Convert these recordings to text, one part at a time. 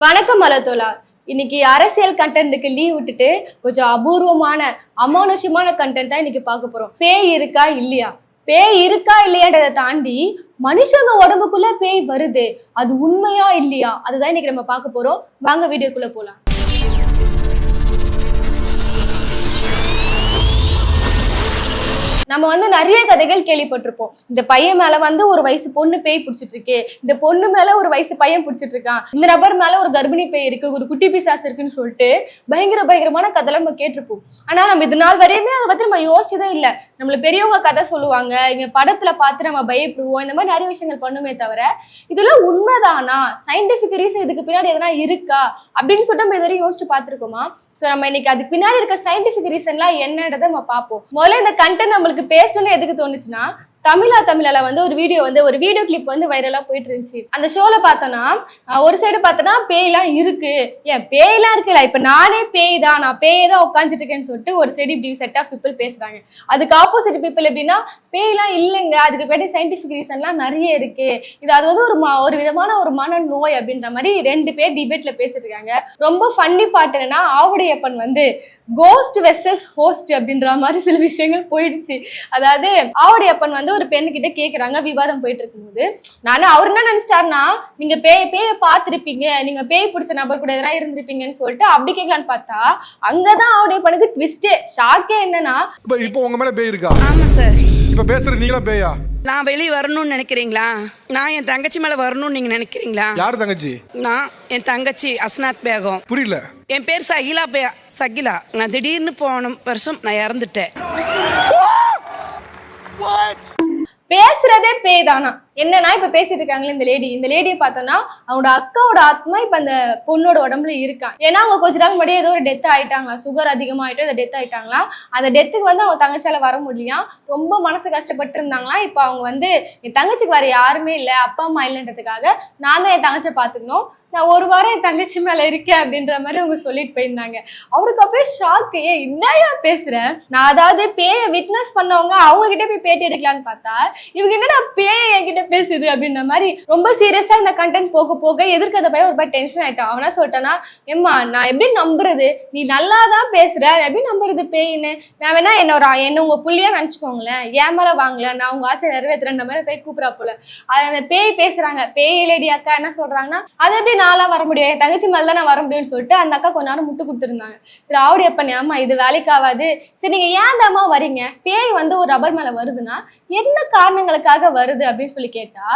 வணக்கம் மலத்தோலா. இன்னைக்கு அரசியல் கண்டென்ட்டுக்கு லீவ் விட்டுட்டு கொஞ்சம் அபூர்வமான அமானுஷ்யமான கண்டென்ட் தான் இன்னைக்கு பார்க்க போறோம். பேய் இருக்கா இல்லையா, பேய் இருக்கா இல்லையான்றதை தாண்டி மனுஷங்க உடம்புக்குள்ள பேய் வருது, அது உண்மையா இல்லையா, அதுதான் இன்னைக்கு நம்ம பார்க்க போறோம். வாங்க வீடியோக்குள்ள போலாம். நம்ம நிறைய கதைகள் கேள்விப்பட்டிருப்போம். இந்த பையன் மேல ஒரு வயசு பொண்ணு பேய் பிடிச்சிட்டு இருக்கு, இந்த பொண்ணு மேல ஒரு வயசு பையன் பிடிச்சிட்டு இருக்கான், இந்த நபர் மேல ஒரு கர்ப்பிணி பேய் இருக்கு, ஒரு குட்டி பிசாசு இருக்குன்னு சொல்லிட்டு பயங்கரமான கதை நம்ம கேட்டிருப்போம். ஆனா நம்ம இது நாள் வரையுமே அதை பத்தி நம்ம யோசிச்சதே இல்லை. நம்மள பெரியவங்க கதை சொல்லுவாங்க, இங்க படத்துல பார்த்து நம்ம பயப்படுவோம், இந்த மாதிரி நிறைய விஷயங்கள் பண்ணுமே தவிர இதெல்லாம் உண்மைதானா, சயின்டிபிக் ரீசன் இதுக்கு பின்னாடி எதனா இருக்கா அப்படின்னு சொல்லிட்டு நம்ம இதுவரையும் யோசிச்சு பார்த்துருக்கோமா? ஸோ நம்ம இன்னைக்கு அதுக்கு பின்னாடி இருக்க சயின்டிபிக் ரீசன்லாம் என்னன்றதை நம்ம பார்ப்போம். முதல்ல இந்த கண்டென்ட் நம்மளுக்கு பேசணும்னு எதுக்கு தோணுச்சுன்னா, தமிழால ஒரு வீடியோ கிளிப் வைரலா போயிட்டு இருந்துச்சு. அந்த ஷோல பார்த்தோன்னா ஒரு சைடு பார்த்தோன்னா பேய்லாம் இருக்கு, ஏன் பேய்லாம் இருக்குல்ல, இப்ப நானே பேய் தான், நான் பேய் தான் உட்காந்துட்டு இருக்கேன்னு சொல்லிட்டு ஒரு சைடு இப்படி செட் ஆஃப் பீப்புள் பேசுறாங்க. அதுக்கு ஆப்போசிட் பீப்புள் எப்படின்னா, பேய்லாம் இல்லைங்க, அதுக்கு பின்னாடி சயின்டிபிக் ரீசன்லாம் நிறைய இருக்கு, இது அது ஒரு விதமான ஒரு மன நோய் அப்படின்ற மாதிரி ரெண்டு பேர் டிபேட்ல பேசிட்டு இருக்காங்க. ரொம்ப ஃபன்னி பார்ட் என்னன்னா, ஆவுடையப்பன் கோஸ்ட் வெர்சஸ் ஹோஸ்ட் அப்படின்ற மாதிரி சில விஷயங்கள் போயிடுச்சு. அதாவது ஆவுடையப்பன் ஒரு பெண்ணு கிட்ட கேக்குறாங்க, விவாதம் போயிட்டு இருக்கும்போது, அவர் என்ன நினைச்சிட்டாருன்னா, நீங்க பேய பார்த்திருப்பீங்க, நீங்க பேய் பிடிச்ச நபர் கூட எதனா இருந்திருப்பீங்கன்னு சொல்லிட்டு அப்படி கேட்கலான்னு பார்த்தா, அங்கதான் ஆவுடையப்பனுக்கு ட்விஸ்டே, ஷாக்கே என்னன்னா, இப்போ உங்க மேல பேய் இருக்கா? ஆமா சார். இப்ப பேசுறது நீங்களா பேயா? நான் வெளியே வரணும்னு நினைக்கிறீங்களா? நான் என் தங்கச்சி மேல வரணும்னு நீங்க நினைக்கிறீங்களா? யார் தங்கச்சி? நான் என் தங்கச்சி அஸ்னாத் பேகம். புரியல. என் பேர் சகிலா. நான் திடீர்னு போன வருஷம் நான் இறந்துட்டேன். பேசுறதே பேய் தானா? என்னன்னா இப்ப பேசிட்டு இருக்காங்களே இந்த லேடியை பார்த்தோம்னா, அவங்களோட அக்காவோட ஆத்மா இப்ப அந்த பொண்ணோட உடம்புல இருக்கான். ஏன்னா அவங்க கொஞ்ச நாள் முன்னாடி ஏதோ ஒரு டெத் ஆயிட்டாங்களா, சுகர் அதிகமாயிட்டு அந்த டெத் ஆயிட்டாங்களா. அந்த டெத்துக்கு அவங்க தங்கச்சியால வர முடியலையா, ரொம்ப மனசு கஷ்டப்பட்டு இருந்தாங்களா. இப்ப அவங்க என் தங்கச்சிக்கு வேற யாருமே இல்லை, அப்பா அம்மா இல்லைன்றதுக்காக நான் தான் என் தங்கச்சியை பாத்துக்கணும், நான் ஒரு வாரம் என் தங்கச்சி மேல இருக்கேன் அப்படின்ற மாதிரி அவங்க சொல்லிட்டு போயிருந்தாங்க. அவருக்கு அப்படியே ஷாக்கு, என்னையா பேசுறேன், நான் அதாவது பேயை விட்னஸ் பண்ணவங்க அவங்க கிட்ட போய் பேட்டி எடுக்கலான்னு பார்த்தா, இவங்க என்னடா பேய் என்கிட்ட பேசுது அப்படின்ற மாதிரி ரொம்ப சீரியஸா இந்த கண்டென்ட் போக எதிர்க்க அந்த பையன் ஒரு மாதிரி டென்ஷன் ஆயிட்டான். அவனா சொல்லிட்டானா, ஏம்மா நான் எப்படி நம்புறது, நீ நல்லாதான் பேசுற, எப்படி நம்புறது பேயின்னு, நான் வேணா என்ன உங்க புள்ளியா நினைச்சுக்கோங்களேன், ஏன் மேல வாங்கல, நான் உங்க ஆசை நிறைவேற்றுற மாதிரி போய் கூப்பிடா போல. அந்த பேய் பேசுறாங்க, பேய் லேடி அக்கா என்ன சொல்றாங்கன்னா, அது எப்படி நாளா வர முடியும், என் தங்கச்சி மேல தான் நான் வர முடியும்னு சொல்லிட்டு அந்த அக்கா கொஞ்ச நேரம் முட்டு கொடுத்துருந்தாங்க. சரி ஆவுடையப்பன், அம்மா இது வேலைக்கு ஆகாது, சரி நீங்க ஏன் தாமா வரீங்க, பேய் ஒரு ரப்பர் மேல வருதுன்னா என்ன காரணங்களுக்காக வருது அப்படின்னு சொல்லி கேட்டா,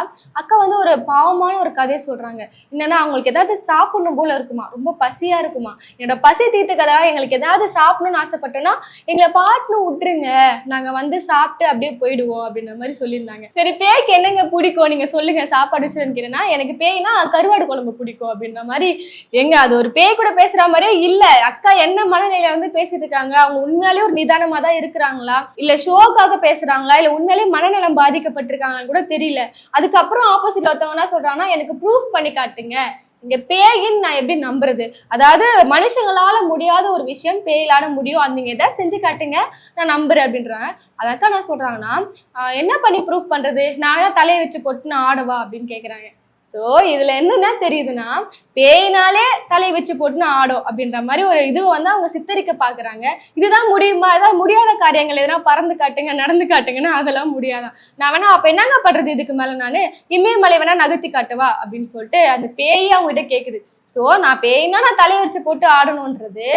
அக்கா ஒரு பாவமான ஒரு கதையை சொல்றாங்க. என்னன்னா, அவங்களுக்கு ஏதாவது சாப்பிடணும் போல இருக்குமா, ரொம்ப பசியா இருக்குமா, என்னோட பசி தீர்த்துக்கதா எங்களுக்கு ஏதாவது சாப்பிடணும்னு ஆசைப்பட்டோம்னா எங்களை பாட்டுன்னு விட்டுருங்க, நாங்க சாப்பிட்டு அப்படியே போயிடுவோம் அப்படின்ற மாதிரி சொல்லியிருந்தாங்க. சரி பேய்க்கு என்னங்க பிடிக்கும் நீங்க சொல்லுங்க, சாப்பாடு கேட்டேன்னா, எனக்கு பேய்னா கருவாடு குழம்பு பிடிக்கும் அப்படின்ற மாதிரி. எங்க அது ஒரு பேய் கூட பேசுற மாதிரியே இல்ல. அக்கா என்ன மனநிலையில பேசிட்டு இருக்காங்க, அவங்க உண்மையாலே ஒரு நிதானமா தான் இருக்கிறாங்களா, இல்ல ஷோக்காக பேசுறாங்களா, இல்ல உண்மையாலே மனநலம் பாதிக்கப்பட்டிருக்காங்கன்னு கூட தெரியல. அதுக்கப்புறம் ஆப்போசிட் ஒருத்தவங்க என்ன சொல்றாங்கன்னா, எனக்கு ப்ரூஃப் பண்ணி காட்டுங்க, இங்க பேயின்னு நான் எப்படி நம்புறது, அதாவது மனுஷங்களால முடியாத ஒரு விஷயம் பேயிலான முடியும், அது நீங்க எதாவது செஞ்சு காட்டுங்க நான் நம்புறேன் அப்படின்றாங்க. அதக்கா நான் சொல்றாங்கன்னா, என்ன பண்ணி ப்ரூஃப் பண்றது, நான் தலையை வச்சு போட்டு நான் ஆடவா அப்படின்னு கேக்குறாங்க. ஸோ இதுல என்னன்னா தெரியுதுன்னா, பேயினாலே தலையை வச்சு போட்டுன்னு ஆடும் அப்படின்ற மாதிரி ஒரு இது அவங்க சித்தரிக்க பாக்குறாங்க. இதுதான் முடியுமா, ஏதாவது முடியாத காரியங்கள் எதனா பறந்து காட்டுங்க நடந்து காட்டுங்கன்னா அதெல்லாம் முடியாதான். நான் வேணா அப்ப என்னங்க பண்றது, இதுக்கு மேல நானு இமயமலை வேணா நகர்த்தி காட்டுவா அப்படின்னு சொல்லிட்டு அந்த பேயை அவங்ககிட்ட கேக்குது. ஸோ நான் பேய்னா நான் தலையை வச்சு போட்டு ஆடணும்ன்றது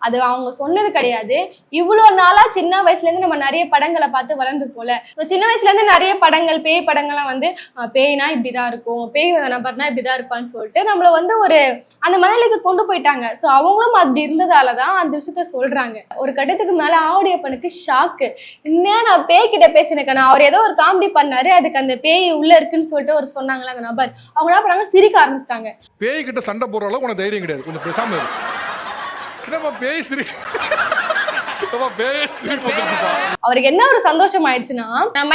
அது அவங்க சொன்னது கிடையாது. இவ்வளோ நாளா சின்ன வயசுல இருந்து நம்ம நிறைய படங்களை பார்த்து வளர்ந்துருப்போம்ல. ஸோ சின்ன வயசுல இருந்து நிறைய படங்கள் பேய் படங்கள்லாம் பேய்னா இப்படிதான் இருக்கும், பேய் நபர்னா இப்படிதான் இருப்பான்னு சொல்லிட்டு நம்மள ஒரு அந்த மனநிலைக்கு கொண்டு போயிட்டாங்க. ஸோ அவங்களும் அப்படி இருந்ததாலதான் அந்த விஷயத்த சொல்றாங்க. ஒரு கட்டத்துக்கு மேல ஆவுடையப்பனுக்கு ஷாக்கு, இன்னும் நான் பேய் கிட்ட பேசினேன், அவர் ஏதோ ஒரு காமெடி பண்ணாரு, அதுக்கு அந்த பேய் உள்ள இருக்குன்னு சொல்லிட்டு ஒரு சொன்னாங்களே அந்த நபர், அவங்க என்ன பண்ணாங்க, சிரிக்க ஆரம்பிச்சிட்டாங்க. பேய் கிட்ட சண்டை போடுற அளவுக்கு உனக்கு தைரியம் கிடையாது, கொஞ்சம் பேசாம இரு. பேய் சிரி அவருக்கு என்ன ஒரு சந்தோஷம் ஆயிடுச்சுன்னா, நான்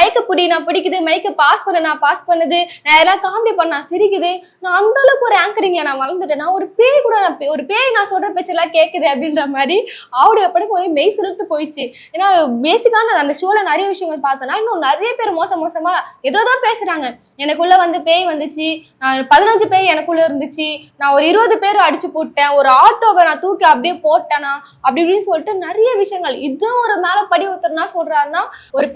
நான் பிடிக்குது, மைக்க பாஸ் பண்ணுது, நான் எதெல்லாம் காமெடி பண்ணா சிரிக்குது, நான் அந்த அளவுக்கு ஒரு ஆங்கரிங்ல நான் வளர்ந்துட்டேன், நான் ஒரு பேய் கூட ஒரு பேய் நான் சொல்ற பேச்செல்லாம் கேட்குது அப்படின்ற மாதிரி அவருடைய படம் ஒரே மெய் சிறுத்து போயிடுச்சு. ஏன்னா பேசிக்கான அந்த ஷோல நிறைய விஷயங்கள் பார்த்தோன்னா இன்னும் நிறைய பேர் மோசமா ஏதோதான் பேசுறாங்க. எனக்குள்ள வந்து பேய் வந்துச்சு, நான் 15 பேய் எனக்குள்ள இருந்துச்சு, நான் ஒரு 20 பேர் அடிச்சு போட்டேன், ஒரு ஆட்டோவை நான் தூக்கி அப்படியே போட்டேனா அப்படி இப்படின்னு சொல்லிட்டு நிறைய விஷயங்கள். இதுவும் ஒரு மேல படி ஒருத்தர்னா சொல்றாருன்னா, ஒரு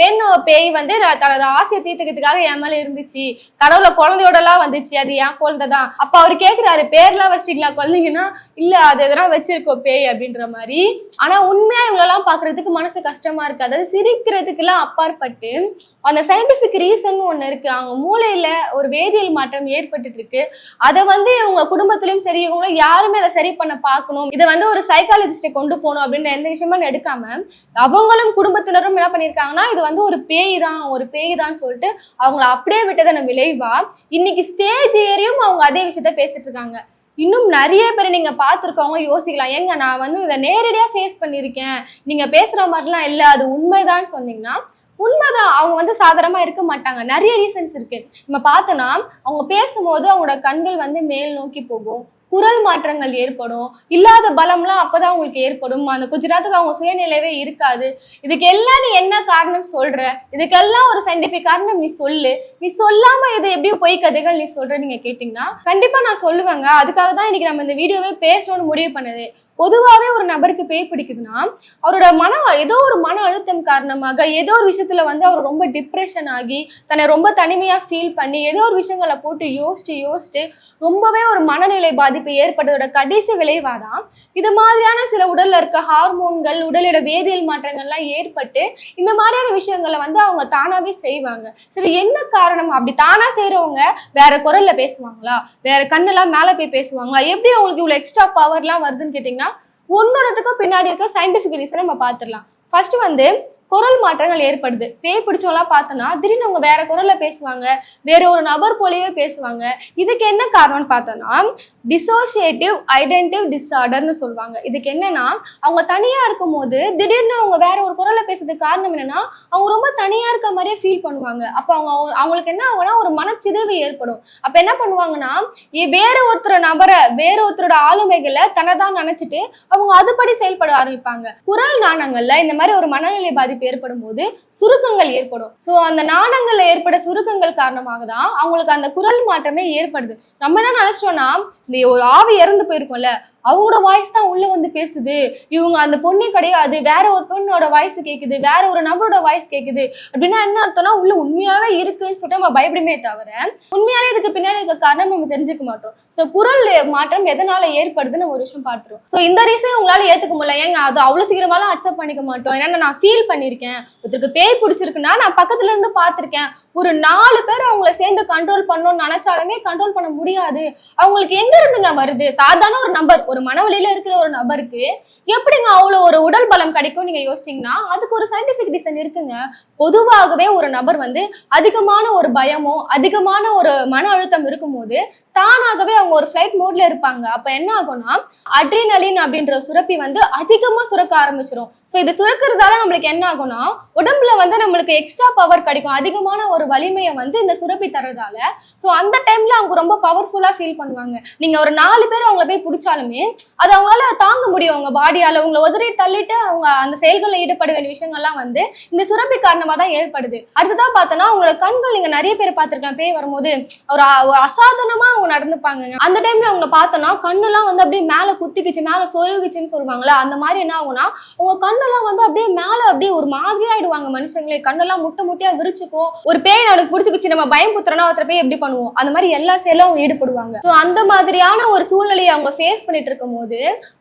பேய் வந்து தனது ஆசையை தீர்த்துக்கிறதுக்காக என் மேல இருந்துச்சு, கனவுல குழந்தையோட எல்லாம் வந்துச்சு, அது என் குழந்தைதான். அப்ப அவரு கேக்குறாரு, பேர்லாம் வச்சிருக்கலாம் குழந்தைங்கன்னா, இல்ல அது எதனா வச்சிருக்கோம் பேய் அப்படின்ற மாதிரி. ஆனா உண்மையா இவங்களெல்லாம் பாக்குறதுக்கு மனசு கஷ்டமா இருக்கு. அதாவது சிரிக்கிறதுக்கு எல்லாம் அப்பாற்பட்டு அந்த சயின்டிபிக் ரீசன் ஒண்ணு இருக்கு. அவங்க மூளையில ஒரு வேதியியல் மாற்றம் ஏற்பட்டு இருக்கு. அதை வந்து இவங்க குடும்பத்திலயும் சரி, இவங்களும் யாருமே அதை சரி பண்ண பார்க்கணும், இதை வந்து ஒரு சைக்காலஜிஸ்டை கொண்டு போகணும் அப்படின்ற எந்த விஷயமும் எடுக்காம அவங்களும் குடும்பத்தினரும் என்ன பண்ணிருக்காங்கன்னா, இது வந்து ஒரு பேய் தான் சொல்லிட்டு அவங்க அப்படியே விட்டதன விளைவா இன்னைக்கு ஸ்டேஜ் ஏறியும் அவங்க அதே விஷயத்த பேசிட்டு இருக்காங்க. இன்னும் நிறைய பேர் நீங்க பார்த்துருக்கவங்க யோசிக்கலாம், ஏங்க நான் வந்து இதை நேரடியா ஃபேஸ் பண்ணியிருக்கேன், நீங்க பேசுற மாதிரிலாம் இல்லை, அது உண்மைதான் சொன்னீங்கன்னா உண்மைதான். அவங்க வந்து சாதாரணமா இருக்க மாட்டாங்க. நிறைய ரீசன்ஸ் இருக்கு. நம்ம பார்த்தோன்னா அவங்க பேசும்போது அவங்களோட கண்கள் வந்து மேல் நோக்கி போகும், குரல் மாற்றங்கள் ஏற்படும், இல்லாத பலம்லாம் அப்பதான் அவங்களுக்கு ஏற்படும், அந்த குஜராத்துக்கு அவங்க சுயநிலைவே இருக்காது. இதுக்கு எல்லாம் நீ என்ன காரணம் சொல்ற, இதுக்கெல்லாம் ஒரு சயின்டிபிக் காரணம் நீ சொல்லு, நீ சொல்லாம இது எப்படி பொய் கதைகள் நீ சொல்ற நீங்க கேட்டீங்கன்னா கண்டிப்பா நான் சொல்லுவேங்க. அதுக்காக தான் இன்னைக்கு நம்ம இந்த வீடியோவே பேசணும்னு முடிவு பண்ணது. பொதுவாகவே ஒரு நபருக்கு பேய் பிடிக்குதுன்னா அவரோட ஏதோ ஒரு மன அழுத்தம் காரணமாக ஏதோ ஒரு விஷயத்துல வந்து அவர் ரொம்ப டிப்ரெஷன் ஆகி தன்னை ரொம்ப தனிமையா ஃபீல் பண்ணி ஏதோ ஒரு விஷயங்களை போட்டு யோசிச்சு ரொம்பவே ஒரு மனநிலை பாதிப்பு ஏற்பட்டதோட கடைசி விளைவாதான் இது மாதிரியான சில உடல்ல இருக்க ஹார்மோன்கள், உடலோட வேதியியல் மாற்றங்கள்லாம் ஏற்பட்டு இந்த மாதிரியான விஷயங்களை வந்து அவங்க தானாவே செய்வாங்க. சரி, என்ன காரணம்? அப்படி தானா செய்யறவங்க வேற குரல்ல பேசுவாங்களா, வேற கண்ணெல்லாம் மேல போய் பேசுவாங்களா, எப்படி அவங்களுக்கு இவ்வளவு எக்ஸ்ட்ரா பவர்லாம் வருதுன்னு கேட்டீங்கன்னா ஒன்னொன்னுக்கும் பின்னாடி இருக்க சயின்டிபிக் ரீசனை நம்ம பார்த்துடலாம். ஃபர்ஸ்ட் வந்து குரல் மாற்றங்கள் ஏற்படுது. பேய் பிடிச்சவங்களாம் பார்த்தோன்னா திடீர்னு அவங்க வேற குரல்ல பேசுவாங்க, வேற ஒரு நபர் போலயே பேசுவாங்க. இதுக்கு என்ன காரணம்னு பார்த்தோம்னா டிசோசியேட்டிவ் ஐடென்டிவ் டிஸார்டர்னு சொல்லுவாங்க. இதுக்கு என்னன்னா அவங்க தனியா இருக்கும் போது திடீர்னு அவங்க வேற ஒரு குரல்ல பேசுறதுக்கு காரணம் என்னன்னா அவங்க ரொம்ப தனியா இருக்க மாதிரியே ஃபீல் பண்ணுவாங்க. அப்ப அவங்களுக்கு என்ன ஆகும்னா ஒரு மனச்சிதைவு ஏற்படும். அப்ப என்ன பண்ணுவாங்கன்னா வேற ஒருத்தரோட ஆளுமைகளை தனதான் நினைச்சிட்டு அவங்க அதுபடி செயல்பட ஆரம்பிப்பாங்க. குரல் நாணங்கள்ல இந்த மாதிரி ஒரு மனநிலை பாதிப்பு ஏற்படும் போது சுருக்கங்கள் ஏற்படும். சோ அந்த நாணங்கள்ல ஏற்பட சுருக்கங்கள் காரணமாக தான் அவங்களுக்கு அந்த குரல் மாற்றமே ஏற்படுது. நம்ம என்ன நினைச்சிட்டோம்னா இந்த ஒரு ஆவி இறந்து போயிருக்கோம்ல, அவங்களோட வாய்ஸ் தான் உள்ள வந்து பேசுது, இவங்க அந்த பொண்ணே கிடையாது, வேற ஒரு பொண்ணோட வாய்ஸ் கேக்குது, வேற ஒரு நபரோட வாய்ஸ் கேக்குது அப்படின்னா என்ன அர்த்தம்னா உள்ள உண்மையாவே இருக்குன்னு சொல்லிட்டு நம்ம பயப்படுமே தவிர உண்மையாலே இதுக்கு பின்னாடி இருக்க காரணம் நம்ம தெரிஞ்சுக்க மாட்டோம். சோ குரல் மாற்றம் எதனால ஏற்படுதுன்னு ஒரு விஷயம் பார்த்துரும். சோ இந்த ரீசன் உங்களால ஏத்துக்க முடியல, ஏங்க அது அவ்வளவு சீக்கிரமாலாம் அக்செப்ட் பண்ணிக்க மாட்டோம். ஏன்னா நான் ஃபீல் பண்ணிருக்கேன், ஒருத்தருக்கு பேய் பிடிச்சிருக்குன்னா நான் பக்கத்துல இருந்து பார்த்திருக்கேன், ஒரு 4 பேர் அவங்கள சேர்ந்து கண்ட்ரோல் பண்ணணும்னு நினைச்சாலுமே கண்ட்ரோல் பண்ண முடியாது. அவங்களுக்கு எங்க இருந்துங்க வருது? சாதாரண ஒரு நபர், ஒரு மனவழியில இருக்கிற ஒரு நபருக்கு எப்படிங்க அவ்வளவு ஒரு உடல் பலம் கிடைக்கும் நீங்க யோசிச்சீங்கன்னா அதுக்கு ஒரு சயின்டிபிக் ரீசன் இருக்குங்க. பொதுவாகவே ஒரு நபர் வந்து அதிகமான ஒரு பயமோ அதிகமான ஒரு மன அழுத்தம் இருக்கும்போது தானாகவே அவங்க ஒரு ஃபிளைட் மோட்ல இருப்பாங்க. அப்ப என்ன ஆகும்னா அட்ரினலின் அப்படின்ற சுரப்பி வந்து அதிகமா சுரக்க ஆரம்பிச்சிடும். சோ இது சுரக்கிறதால நம்மளுக்கு என்ன ஆகும்னா உடம்புல வந்து நம்மளுக்கு எக்ஸ்ட்ரா பவர் கிடைக்கும், அதிகமான ஒரு வலிமையை வந்து இந்த சுரப்பி தரதால. சோ அந்த டைம்ல அவங்க ரொம்ப பவர்ஃபுல்லா ஃபீல் பண்ணுவாங்க. நீங்க ஒரு 4 பேர் அவங்கள போய் பிடிச்சாலுமே அது அவங்களால தாங்க முடியும், அவங்க பாடியால உங்களை உதறி தள்ளிட்டு அவங்க அந்த செயல்களில் ஈடுபட வேண்டிய விஷயங்கள்லாம் வந்து இந்த சுரப்பி காரணமா தான் ஏற்படுது. அடுத்ததான் பார்த்தோன்னா அவங்களோட கண்கள், நீங்க நிறைய பேர் பார்த்திருக்கேன் பேய் வரும்போது ஒரு அசாதாரணமா அவங்க நடந்துப்பாங்க. அந்த டைம்ல அவங்க பார்த்தோன்னா கண்ணெல்லாம் வந்து அப்படியே மேல குத்திக்குச்சு, மேல சொருகுச்சுன்னு சொல்லுவாங்களா, அந்த மாதிரி என்ன ஆகும்னா உங்க கண்ணெல்லாம் வந்து அப்படியே மேல அப்படியே ஒரு மாதிரியா ஆயிடுவாங்க. மனுஷங்களே கண்ணெல்லாம் முட்டையா விரிச்சுக்கும். ஒரு பேய் எனக்கு பிடிச்சிக்குச்சு, நம்ம பயம் புத்திரனா ஒருத்தர பேய் எப்படி பண்ணுவோம், அந்த மாதிரி எல்லா செயலும் அவங்க ஈடுபடுவாங்க. ஸோ அந்த மாதிரியான ஒரு சூழ்நிலையை அவங்க ஃபேஸ் பண்ணிட்டு இருக்கும் போது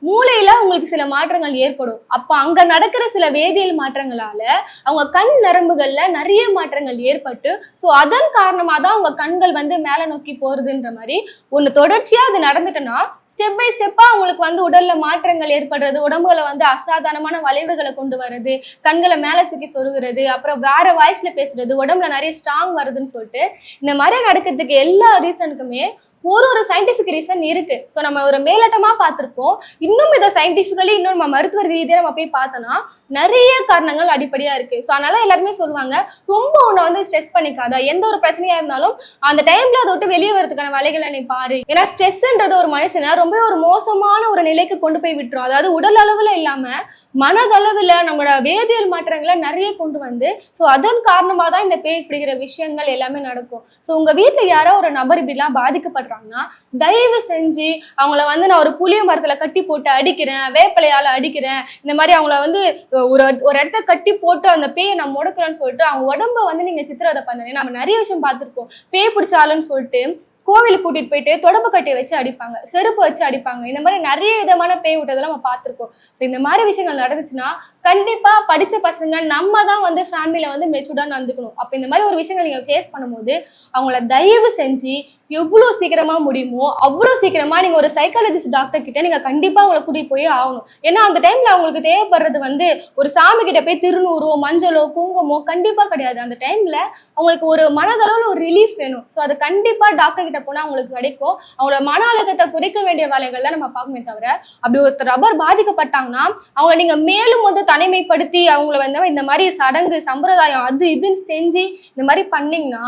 மூளையில உங்களுக்கு சில மாற்றங்கள் ஏற்படும். அப்ப அங்க நடக்கிற சில வேதியியல் மாற்றங்களால அவங்க கண் நரம்புகள்ல நிறைய மாற்றங்கள் ஏற்பட்டு சோ அதன் காரணமா தான் அவங்க கண்கள் வந்து மேல நோக்கி போறதுன்ற மாதிரி ஒண்ணு தொடர்ச்சியா அது நடந்துட்டுன்னா ஸ்டெப் பை ஸ்டெப்பா அவங்களுக்கு வந்து உடல்ல மாற்றங்கள் ஏற்படுறது, உடம்புல வந்து அசாதாரணமான வளைவுகளை கொண்டு வர்றது, கண்களை மேல தூக்கி சொருகிறது, அப்புறம் வேற வாய்ஸ்ல பேசுறது, உடம்புல நிறைய ஸ்ட்ராங் வருதுன்னு சொல்லிட்டு இந்த மாதிரி நடக்கிறதுக்கு எல்லா ரீசனுக்குமே ஒரு சயின்டிபிக் ரீசன் இருக்கு. ஸோ நம்ம ஒரு மேலோட்டமா பார்த்திருக்கோம். இன்னும் இதை சயின்டிபிக்கலி இன்னும் நம்ம மருத்துவ ரீதியா நம்ம போய் பார்த்தோம்னா நிறைய காரணங்கள் அடிப்படையா இருக்கு. ஸோ அதனால எல்லாருமே சொல்லுவாங்க, ரொம்ப உன்னை வந்து ஸ்ட்ரெஸ் பண்ணிக்காத, எந்த ஒரு பிரச்சனையா இருந்தாலும் அந்த டைம்ல அதை விட்டு வெளியே வரதுக்கான வேலைகளை நீ பாரு. ஏன்னா ஸ்ட்ரெஸ்ன்றது ஒரு மனுஷனை ரொம்ப ஒரு மோசமான ஒரு நிலைக்கு கொண்டு போய் விட்டுரும். அதாவது உடல் அளவுல இல்லாம மனதளவுல நம்மளோட வேதியியல் மாற்றங்களை நிறைய கொண்டு வந்து, ஸோ அதன் காரணமா தான் இந்த பேய் பிடிக்கிற விஷயங்கள் எல்லாமே நடக்கும். ஸோ உங்க வீட்டுல யாரோ ஒரு நபர் இப்படிலாம் பாதிக்கப்படுறாங்கன்னா தயவு செஞ்சு அவங்கள வந்து நான் ஒரு புளிய மரத்துல கட்டி போட்டு அடிக்கிறேன், வேப்பிலையால அடிக்கிறேன், இந்த மாதிரி அவங்கள வந்து ஒரு இடத்த கட்டி போட்டு அந்த பேயை நான் முடக்கிறேன்னு சொல்லிட்டு அவங்க உடம்ப வந்து நீங்க சித்திரவதை பண்ணுறீங்க. நம்ம நிறைய விஷயம் பார்த்துருக்கோம். பேய் பிடிச்சாலுன்னு சொல்லிட்டு கோவிலுக்கு கூட்டிட்டு போயிட்டு தொடப்பு கட்டியை வச்சு அடிப்பாங்க, செருப்பு வச்சு அடிப்பாங்க. இந்த மாதிரி நிறைய விதமான பேய் விட்டதெல்லாம் நம்ம பார்த்துருக்கோம். ஸோ இந்த மாதிரி விஷயங்கள் நடந்துச்சுன்னா கண்டிப்பா படிச்ச பசங்க நம்ம தான் வந்து ஃபேமிலியில வந்து மெச்சூர்டா நடந்துக்கணும். அப்ப இந்த மாதிரி ஒரு விஷயங்கள் நீங்க ஃபேஸ் பண்ணும்போது அவங்கள தயவு செஞ்சு எவ்வளவு சீக்கிரமா முடியுமோ அவ்வளவு சீக்கிரமா நீங்க ஒரு சைக்காலஜிஸ்ட் டாக்டர் கிட்ட நீங்க கண்டிப்பா அவங்களை கூட்டிட்டு போய் ஆகணும். ஏன்னா அந்த டைம்ல அவங்களுக்கு தேவைப்படுறது வந்து ஒரு சாமி கிட்ட போய் திருநூறோ மஞ்சளோ குங்குமோ கண்டிப்பா கிடையாது. அந்த டைம்ல அவங்களுக்கு ஒரு மனதளவுல ஒரு ரிலீஃப் வேணும். ஸோ அது கண்டிப்பா டாக்டர் கிட்ட போனா அவங்களுக்கு கிடைக்கும். அவங்களோட மன அழுத்தத்தை குறைக்க வேண்டிய வேலைகள் தான் நம்ம பார்க்கணுமே தவிர, அப்படி ஒருத்தர் ரப்பர் பாதிக்கப்பட்டாங்கன்னா அவங்களை நீங்க மேலும் வந்து தனிமைப்படுத்தி அவங்கள வந்து இந்த மாதிரி சடங்கு சம்பிரதாயம் அது இதுன்னு செஞ்சு இந்த மாதிரி பண்ணீங்கன்னா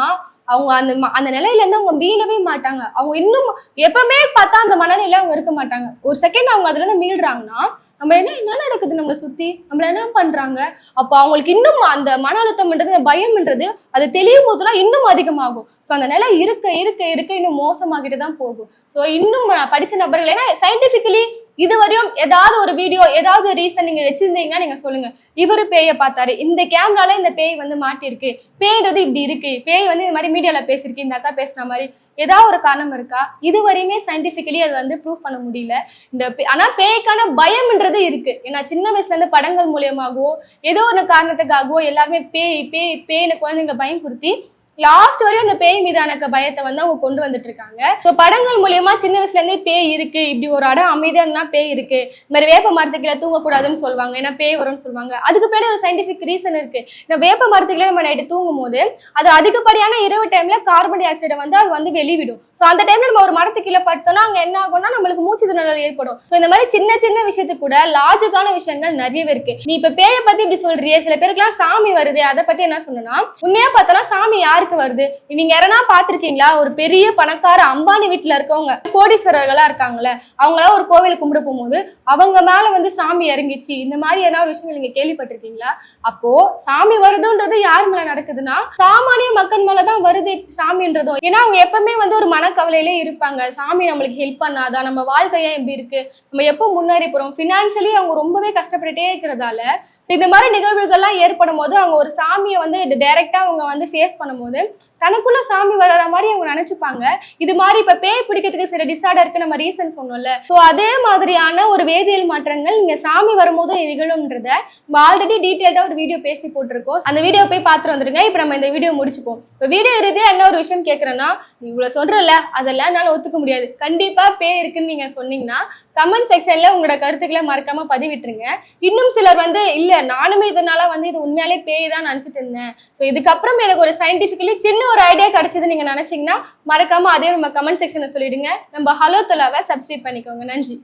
அவங்க அந்த நிலையில இருந்து அவங்க மீளவே மாட்டாங்க. அவங்க இன்னும் எப்பவுமே பார்த்தா அந்த மனநிலை அவங்க இருக்க மாட்டாங்க. ஒரு செகண்ட் அவங்க அதுல இருந்து மீள்றாங்கன்னா நம்ம என்ன நடக்குது, நம்மளை சுத்தி நம்மள என்ன பண்றாங்க, அப்போ அவங்களுக்கு இன்னும் அந்த மன அழுத்தம்ன்றது பயம்ன்றது அது தெளியும் போதுலாம் இன்னும் அதிகமாகும். ஸோ அந்த நிலை இருக்க இருக்க இருக்க இன்னும் மோசமாகிட்டு தான் போகும். ஸோ இன்னும் படிச்ச நபர்கள், ஏன்னா சயின்டிபிக்கலி இதுவரையும் ஏதாவது ஒரு வீடியோ ஏதாவது ரீசன் நீங்க வச்சிருந்தீங்கன்னா நீங்க சொல்லுங்க, இவரு பேயை பார்த்தாரு, இந்த கேமரால இந்த பேய் வந்து மாட்டிருக்கு, பேய்ன்றது இப்படி இருக்கு, பேய் வந்து இந்த மாதிரி மீடியால பேசிருக்கு, இந்த அக்கா பேசுற மாதிரி ஏதாவது ஒரு காரணம் இருக்கா? இதுவரையுமே சயின்டிபிக்கலி அது வந்து ப்ரூவ் பண்ண முடியல. ஆனா பேய்க்கான பயம்ன்றது இருக்கு. ஏன்னா சின்ன வயசுல இருந்து படங்கள் மூலியமாகவோ ஏதோ ஒரு காரணத்துக்காகவோ எல்லாருமே பேய் பேய் பேய்னு குழந்தைங்க பயம் கொடுத்தி லாஸ்ட் வரையும் அந்த பேய் மீதான பயத்தை வந்து அவங்க கொண்டு வந்துட்டு இருக்காங்க. ஸோ படங்கள் மூலியமா சின்ன வயசுல இருந்தே பேய் இருக்கு, இப்படி ஒரு இடம் அமைதியா இருந்தா பேய் இருக்கு, இந்த மாதிரி வேப்ப மரத்துக்குள்ள தூங்கக்கூடாதுன்னு சொல்லுவாங்க, ஏன்னா பேய் வரும்னு சொல்லுவாங்க. அதுக்கு பேர் ஒரு சயின்டிபிக் ரீசன் இருக்கு. இந்த வேப்ப மரத்துக்குள்ள நம்ம நைட்டு தூங்கும் போது அது அதிகப்படியான இரவு டைம்ல கார்பன் டை ஆக்சைடை வந்து அது வந்து வெளிவிடும். ஸோ அந்த டைம்ல நம்ம ஒரு மரத்துக்குள்ள படுத்தோம்னா அங்க என்ன ஆகும்னா நம்மளுக்கு மூச்சு திணறல் ஏற்படும். ஸோ இந்த மாதிரி சின்ன சின்ன விஷயத்துக்கு கூட லாஜிக்கான விஷயங்கள் நிறையவே இருக்கு. நீ இப்ப பேயை பத்தி இப்படி சொல்றியே, சில பேருக்குலாம் சாமி வருது, அதை பத்தி என்ன சொன்னா உண்மையா பார்த்தோம்னா சாமி யாருக்கு வருது? நீங்க யாரனா பாத்திருக்கீங்களா? ஒரு பெரிய பணக்கார அம்பானி வீட்டுல இருக்கவங்க கோடீஸ்வரர்களா இருக்காங்கல்ல, அவங்கள ஒரு கோவிலுக்கு கும்பிட போகும்போது அவங்க மேல வந்து சாமி இறங்கிச்சு, இந்த மாதிரி ஏதாவது விஷயங்கள் நீங்க கேள்விப்பட்டிருக்கீங்களா? அப்போ சாமி வருதுன்றது யார் மேல நடக்குதுன்னா சாமானிய மக்கள் மேலதான் வருது சாமின்றதும். ஏன்னா அவங்க எப்பவுமே வந்து ஒரு மனக்கவலையிலே இருப்பாங்க. சாமி நம்மளுக்கு ஹெல்ப் பண்ணாதா, நம்ம வாழ்க்கையா எப்படி இருக்கு, நம்ம எப்போ முன்னேறி போறோம், பினான்சியலி அவங்க ரொம்பவே கஷ்டப்பட்டுட்டே இருக்கிறதால இந்த மாதிரி நிகழ்வுகள்லாம் ஏற்படும் போது அவங்க ஒரு சாமியை வந்து டைரக்டா அவங்க வந்து ஃபேஸ் பண்ணும்போது தனக்குள்ள சாமி வர்ற மாதிரி அவங்க நினைச்சுப்பாங்க. இது மாதிரி இப்ப பேய் பிடிக்கிறதுக்கு சில டிசார்டருக்கு நம்ம ரீசன் சொன்னோம்ல, சோ அதே மாதிரியான ஒரு வேதியியல் மாற்றங்கள் நீங்க சாமி வரும்போது நிகழும்ன்றத ஆல்ரெடி டீடைல்டா ஒரு வீடியோ பேசி போட்டிருக்கோம். அந்த வீடியோ போய் பார்த்துட்டு வந்துருங்க. இப்ப நம்ம இந்த வீடியோ முடிச்சுப்போம். இப்ப வீடியோ இறுதியா என்ன ஒரு விஷயம் கேட்கறேன்னா, நீ இவ்வளவு சொல்றல அதெல்லாம் என்னால ஒத்துக்க முடியாது, கண்டிப்பா பேய் இருக்குன்னு நீங்க சொன்னீங்கன்னா கமெண்ட் செக்ஷன்ல உங்களோட கருத்துக்களை மறக்காம பதிவிட்டுருங்க. இன்னும் சிலர் வந்து இல்ல நானுமே இதனால வந்து இது உண்மையாலே பேய் தான் நினைச்சிட்டு இருந்தேன், ஸோ இதுக்கப்புறம் எனக்கு ஒரு சயின்டிபிக்கலி சின்ன ஒரு ஐடியா கிடைச்சது நீங்க நினைச்சீங்கன்னா மறக்காம அதே நம்ம கமெண்ட் செக்ஷன்ல சொல்லிடுங்க. நம்ம ஹலோ தொலாவை சப்ஸ்கிரைப் பண்ணிக்கோங்க. நன்றி.